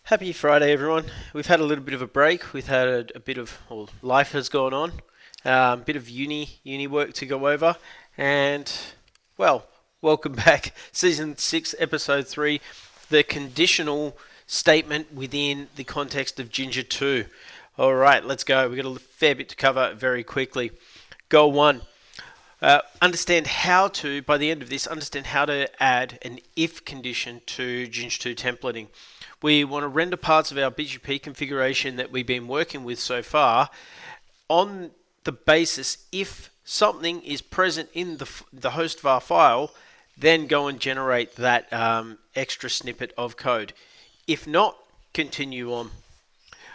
Happy Friday, everyone. We've had a little bit of a break. We've had a bit of, well, life has gone on, a bit of uni work to go over, and well, welcome back. Season 6, Episode 3, the conditional statement within the context of Jinja2. All right, let's go. We've got a fair bit to cover very quickly. Goal 1. Understand how to, by the end of this, understand how to add an if condition to Jinja2 templating. We want to render parts of our BGP configuration that we've been working with so far on the basis if something is present in the host var file, then go and generate that extra snippet of code. If not, continue on.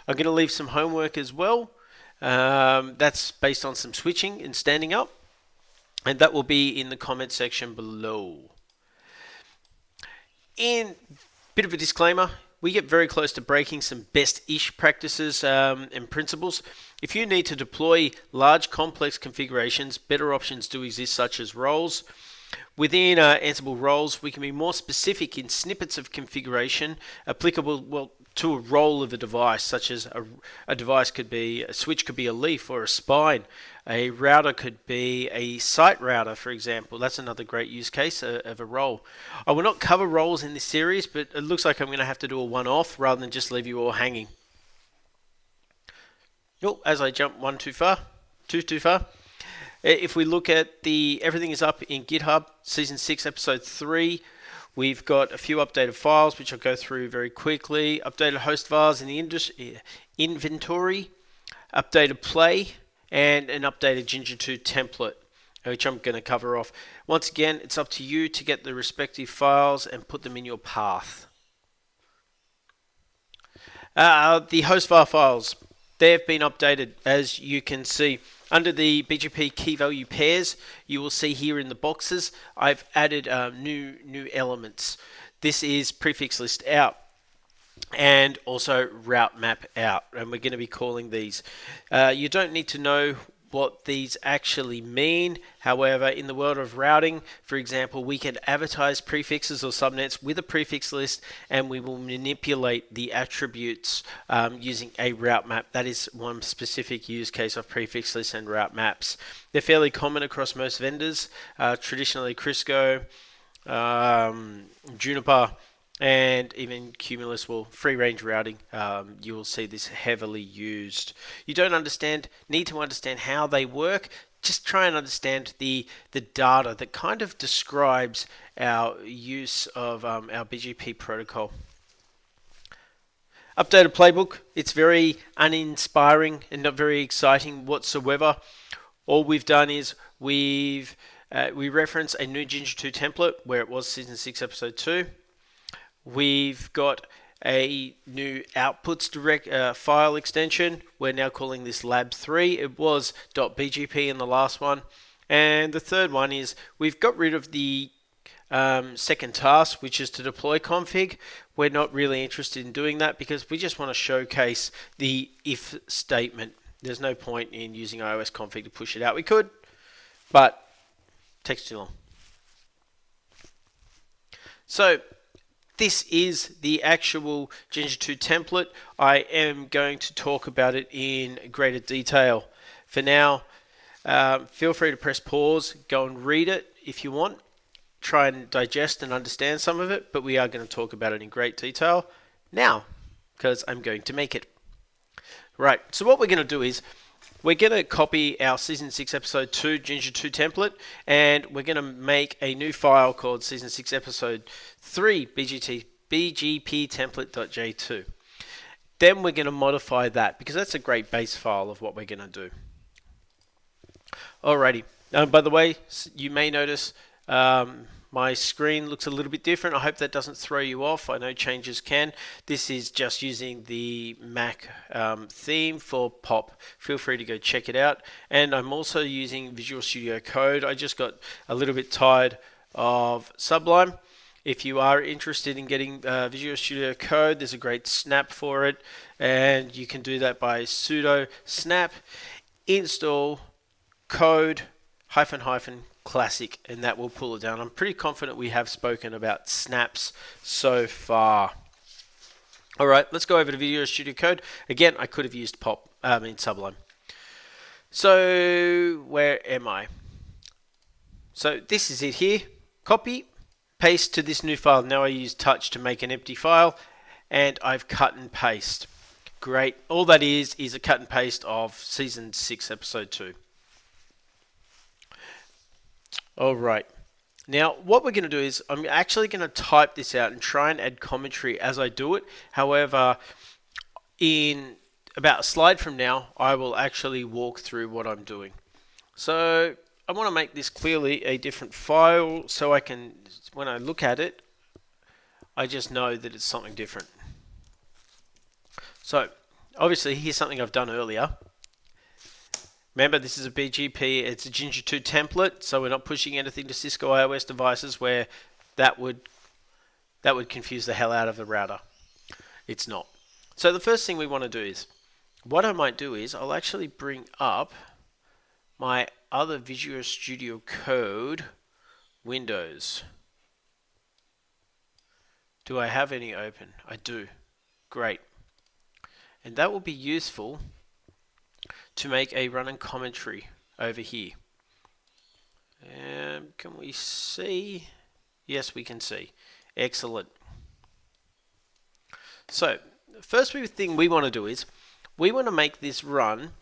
I'm going to leave some homework as well. That's based on some switching and standing up, and that will be in the comment section below. In bit of a disclaimer, we get very close to breaking some best-ish practices and principles. If you need to deploy large complex configurations, better options do exist, such as roles. Within Ansible roles, we can be more specific in snippets of configuration applicable to a role of a device, such as a device could be, a switch could be a leaf or a spine. A router could be a site router, for example. That's another great use case of a role. I will not cover roles in this series, but it looks like I'm going to have to do a one-off rather than just leave you all hanging. Oh, as I jump too far. If we look at everything is up in GitHub, Season 6, Episode 3. We've got a few updated files, which I'll go through very quickly. Updated host vars in the inventory, updated play, and an updated Jinja2 template, which I'm going to cover off. Once again, it's up to you to get the respective files and put them in your path. The host var files, they have been updated, as you can see. Under the BGP key value pairs, you will see here in the boxes, I've added new elements. This is prefix list out and also route map out, and we're going to be calling these. You don't need to know what these actually mean. However, in the world of routing, for example, we can advertise prefixes or subnets with a prefix list, and we will manipulate the attributes using a route map. That is one specific use case of prefix lists and route maps. They're fairly common across most vendors, traditionally Crisco, Juniper, and even Cumulus free range routing. You will see this heavily used. You don't need to understand how they work. Just try and understand the data that kind of describes our use of our BGP protocol. Updated playbook. It's very uninspiring and not very exciting whatsoever. All we've done is we reference a new Jinja2 template where it was Season 6, Episode 2. We've got a new outputs direct file extension. We're now calling this lab 3. It was .bgp in the last one. And the third one is we've got rid of the second task, which is to deploy config. We're not really interested in doing that because we just want to showcase the if statement. There's no point in using iOS config to push it out. We could, but it takes too long. So this is the actual Jinja2 template. I am going to talk about it in greater detail. For now, feel free to press pause, go and read it if you want. Try and digest and understand some of it, but we are going to talk about it in great detail now, because I'm going to make it. Right, so what we're going to do is we're going to copy our Season 6 Episode 2 Jinja2 template, and we're going to make a new file called Season 6 Episode 3 BGP template.j2. Then we're going to modify that, because that's a great base file of what we're going to do. Alrighty. By the way, you may notice my screen looks a little bit different. I hope that doesn't throw you off. I know changes can. This is just using the Mac theme for POP. Feel free to go check it out. And I'm also using Visual Studio Code. I just got a little bit tired of Sublime. If you are interested in getting Visual Studio Code, there's a great snap for it. And you can do that by sudo snap install code -- classic, and that will pull it down. I'm pretty confident we have spoken about snaps so far. Alright, let's go over to Visual Studio Code. Again, I could have used Sublime. So, where am I? So, this is it here. Copy, paste to this new file. Now I use touch to make an empty file, and I've cut and paste. Great. All that is a cut and paste of Season 6, Episode 2. Alright. Now, what we're going to do is, I'm actually going to type this out and try and add commentary as I do it. However, in about a slide from now, I will actually walk through what I'm doing. So, I want to make this clearly a different file so I can, when I look at it, I just know that it's something different. So, obviously, here's something I've done earlier. Remember, this is a BGP, it's a Jinja2 template, so we're not pushing anything to Cisco iOS devices where that would confuse the hell out of the router. It's not. So the first thing we want to do is, what I might do is, I'll actually bring up my other Visual Studio Code windows. Do I have any open? I do. Great. And that will be useful to make a running commentary over here. Can we see? Yes, we can see. Excellent. So, the first thing we want to do is, we want to make this run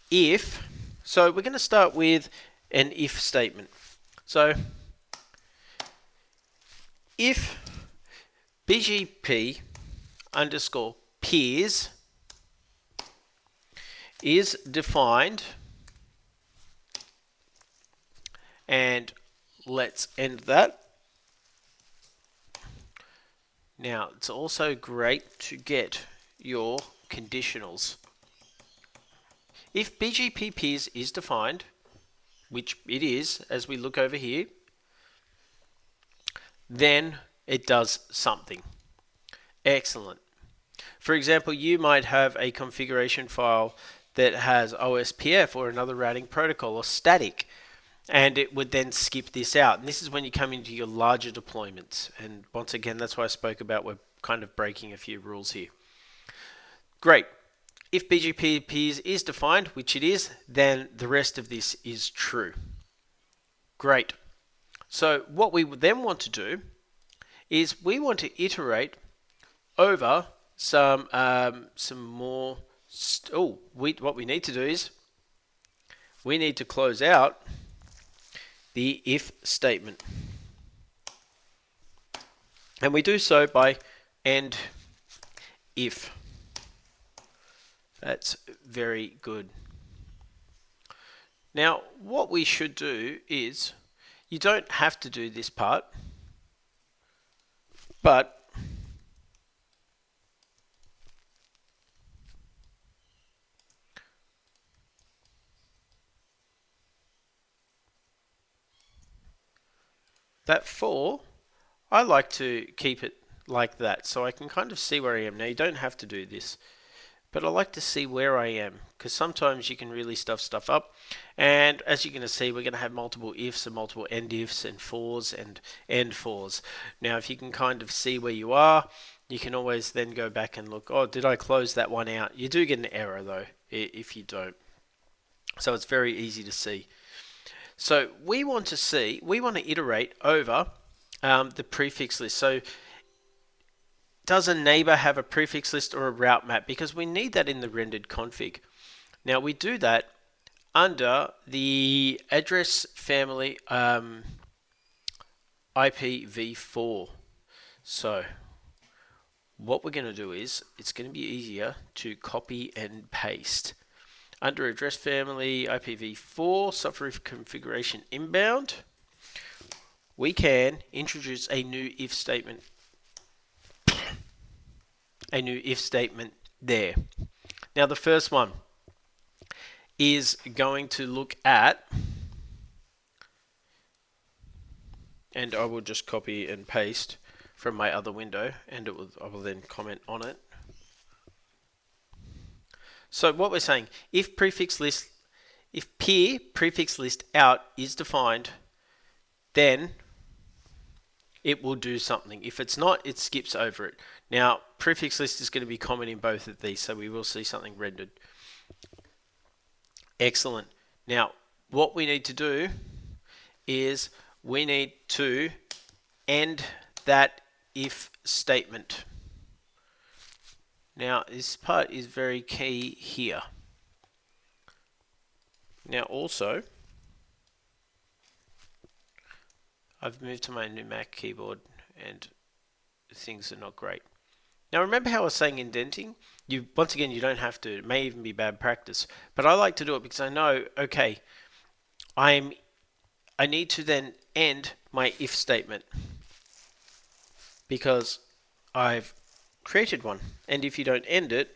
if, so we're going to start with an if statement. So, if BGP underscore peers is defined, and let's end that. Now, it's also great to get your conditionals. If BGP peers is defined, which it is as we look over here, then it does something. Excellent. For example, you might have a configuration file that has OSPF or another routing protocol or static, and it would then skip this out. And this is when you come into your larger deployments. And once again, that's why I spoke about we're kind of breaking a few rules here. Great. If BGP peers is defined, which it is, then the rest of this is true. Great. So what we then want to do is we want to iterate over some more. What we need to do is we need to close out the if statement, and we do so by end if. That's very good. Now, what we should do is, you don't have to do this part, but that for, I like to keep it like that so I can kind of see where I am. Now, you don't have to do this, but I like to see where I am, because sometimes you can really stuff stuff up. And as you're going to see, we're going to have multiple ifs and multiple end ifs and fors and end fors. Now, if you can kind of see where you are, you can always then go back and look, oh, did I close that one out? You do get an error though if you don't. So it's very easy to see. So we want to iterate over the prefix list. So does a neighbor have a prefix list or a route map? Because we need that in the rendered config. Now we do that under the address family IPv4. So what we're going to do is, it's going to be easier to copy and paste. Under address family IPv4 software configuration inbound, we can introduce a new if statement. A new if statement there. Now the first one is going to look at, and I will just copy and paste from my other window, and I will then comment on it. So what we're saying, if peer prefix list out is defined, then it will do something. If it's not, it skips over it. Now, prefix list is going to be common in both of these, so we will see something rendered. Excellent. Now, what we need to do is we need to end that if statement. Now, this part is very key here. Now, also, I've moved to my new Mac keyboard and things are not great. Now, remember how I was saying indenting? Once again, you don't have to. It may even be bad practice. But I like to do it because I know, okay, I need to then end my if statement because I've created one. And if you don't end it,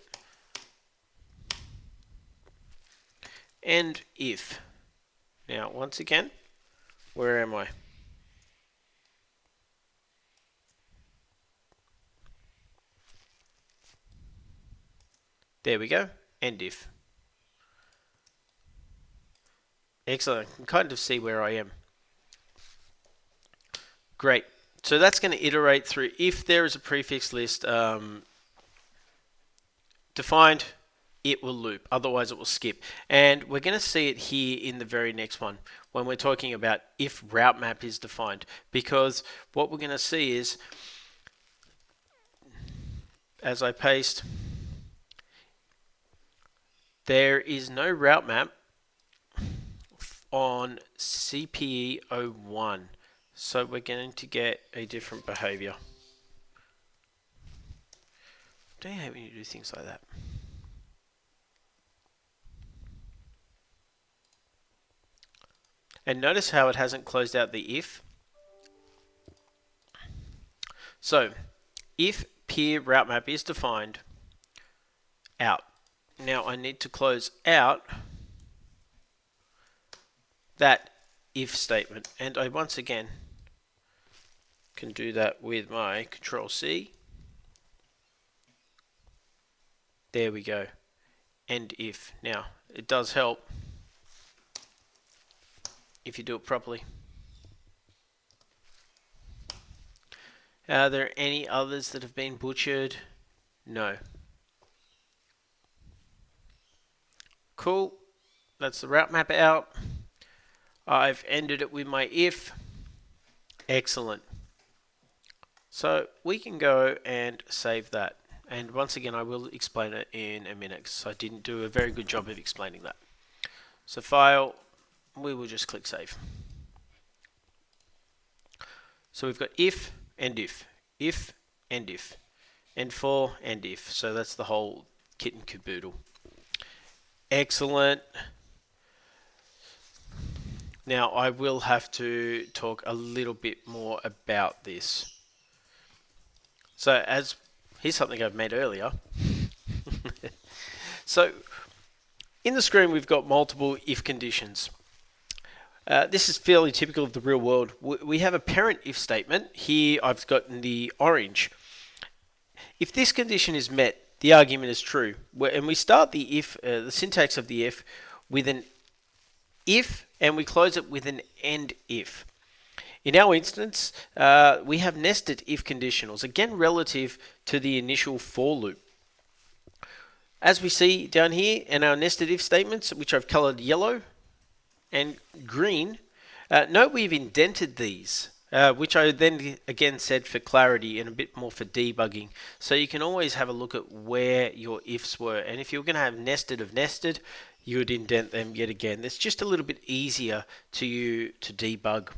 end if. Now, once again, where am I? There we go, end if. Excellent, I can kind of see where I am. Great, so that's going to iterate through if there is a prefix list defined, it will loop, otherwise it will skip. And we're going to see it here in the very next one when we're talking about if route map is defined, because what we're going to see is, as I paste, there is no route map on CPE01, so we're going to get a different behavior. Don't you hate when you do things like that? And notice how it hasn't closed out the if. So, if peer route map is defined, out. Now I need to close out that if statement, and I once again can do that with my Control C. There we go, end if. Now it does help if you do it properly. Are there any others that have been butchered? No. Cool, that's the route map out. I've ended it with my if. Excellent. So we can go and save that. And once again, I will explain it in a minute because I didn't do a very good job of explaining that. So file, we will just click save. So we've got if and if and if, and for and if. So that's the whole kit and caboodle. Excellent. Now I will have to talk a little bit more about this. So here's something I've made earlier. So in the screen we've got multiple if conditions. This is fairly typical of the real world. We have a parent if statement. Here I've got in the orange. If this condition is met, the argument is true. And we start the if, the syntax of the if, with an if, and we close it with an end if. In our instance, we have nested if conditionals, again relative to the initial for loop. As we see down here in our nested if statements, which I've colored yellow and green, note we've indented these. Which I then again said for clarity and a bit more for debugging. So you can always have a look at where your ifs were. And if you're going to have nested of nested, you would indent them yet again. It's just a little bit easier to debug.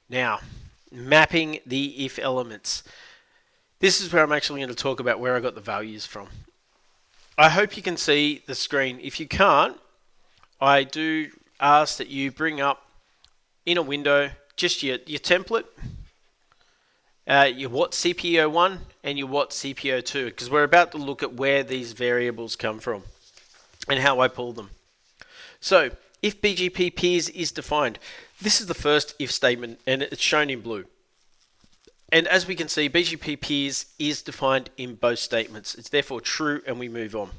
Now, mapping the if elements. This is where I'm actually going to talk about where I got the values from. I hope you can see the screen. If you can't, I do ask that you bring up in a window just your template, your what CPO1 and your what CPO2, because we're about to look at where these variables come from and how I pull them. So if BGP peers is defined, this is the first if statement and it's shown in blue. And as we can see, BGP peers is defined in both statements. It's therefore true and we move on.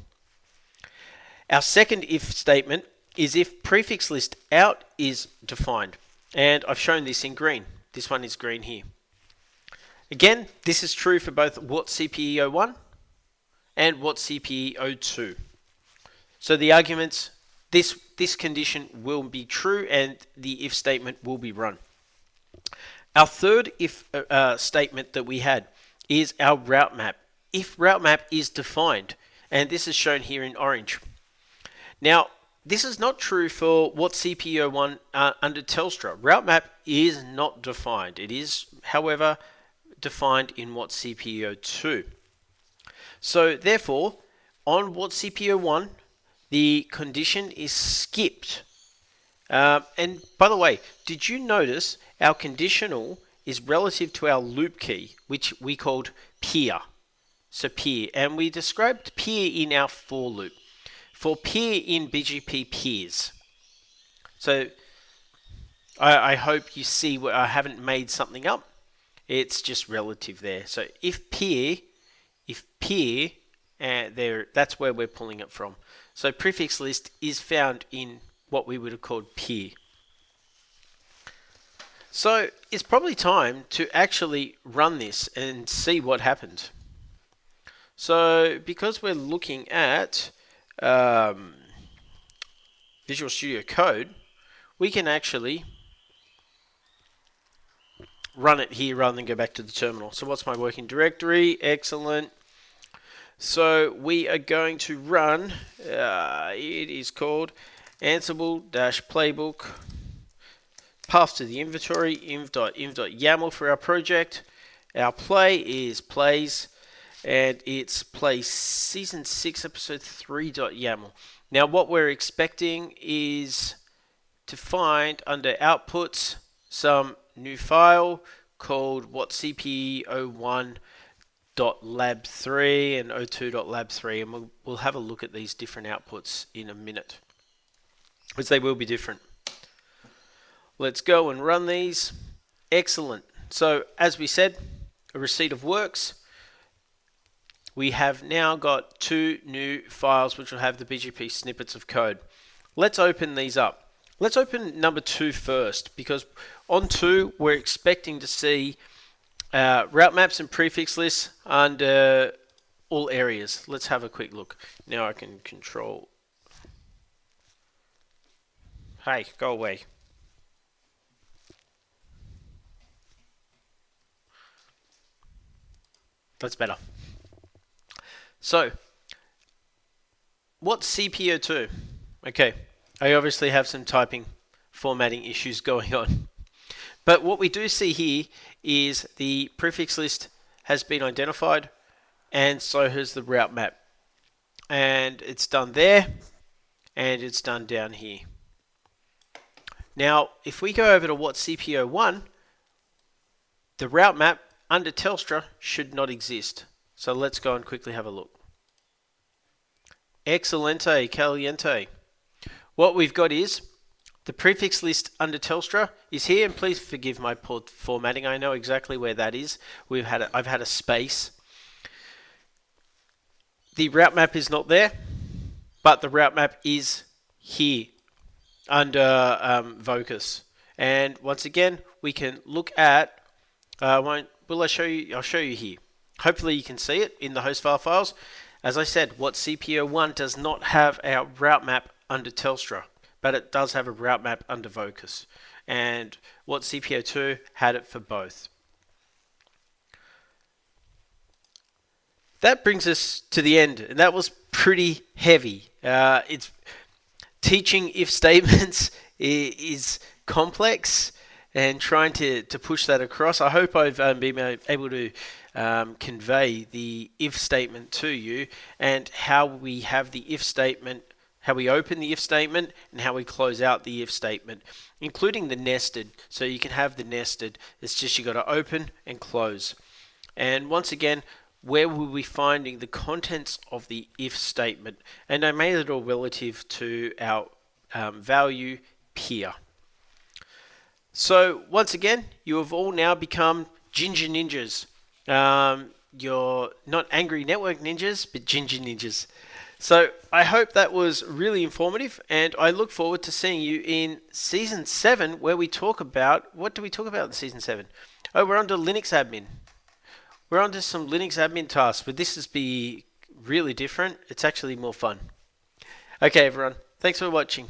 Our second if statement is if prefix list out is defined. And I've shown this in green. This one is green here. Again, this is true for both what's-CPE01 and what's-CPE02. So the arguments, this condition will be true and the if statement will be run. Our third if statement that we had is our route map. If route map is defined, and this is shown here in orange. Now, this is not true for what's-CPE01 under Telstra. Route map is not defined. It is, however, defined in what's-CPE02. So therefore, on what's-CPE01, the condition is skipped. And by the way, did you notice our conditional is relative to our loop key, which we called peer. So peer, and we described peer in our for loop. For peer in BGP peers. So I hope you see where I haven't made something up. It's just relative there. So if peer, there, that's where we're pulling it from. So prefix list is found in what we would have called peer. So it's probably time to actually run this and see what happens. So because we're looking at Visual Studio Code, we can actually run it here rather than go back to the terminal. So what's my working directory? Excellent. So we are going to run, it is called Ansible-Playbook, path to the inventory, inv.yaml for our project. Our play is plays, and it's play season 6 episode 3.yaml. Now what we're expecting is to find under outputs some new file called what's-CPE01.lab3 and 02.lab3, and we'll have a look at these different outputs in a minute, because they will be different. Let's go and run these. Excellent. So as we said, a receipt of works. We have now got 2 new files which will have the BGP snippets of code. Let's open these up. Let's open number 2 first, because on 2 we're expecting to see route maps and prefix lists under all areas. Let's have a quick look. Now I can control. Hey, go away. That's better. So, what's CPO2? Okay, I obviously have some typing formatting issues going on. But what we do see here is the prefix list has been identified, and so has the route map. And it's done there, and it's done down here. Now, if we go over to what's CPO1, the route map under Telstra should not exist. So let's go and quickly have a look. Excelente, caliente. What we've got is the prefix list under Telstra is here, and please forgive my poor formatting. I know exactly where that is. I've had a space. The route map is not there, but the route map is here under Vocus. And once again, we can look at. I'll show you here. Hopefully you can see it in the host file files. As I said, what's CPO1 does not have our route map under Telstra, but it does have a route map under Vocus. And what's CPO2 had it for both. That brings us to the end, and that was pretty heavy. It's teaching if statements is complex, and trying to push that across. I hope I've been able to convey the if statement to you, and how we have the if statement, how we open the if statement, and how we close out the if statement, including the nested. So you can have the nested. It's just you got to open and close. And once again, where will we finding the contents of the if statement? And I made it all relative to our value peer. So once again, you have all now become Jinja ninjas. You're not angry network ninjas, but Jinja ninjas. So I hope that was really informative, and I look forward to seeing you in Season 7, where we talk about... What do we talk about in Season 7? Oh, we're on to Linux admin. We're on to some Linux admin tasks, but this is be really different. It's actually more fun. Okay, everyone. Thanks for watching.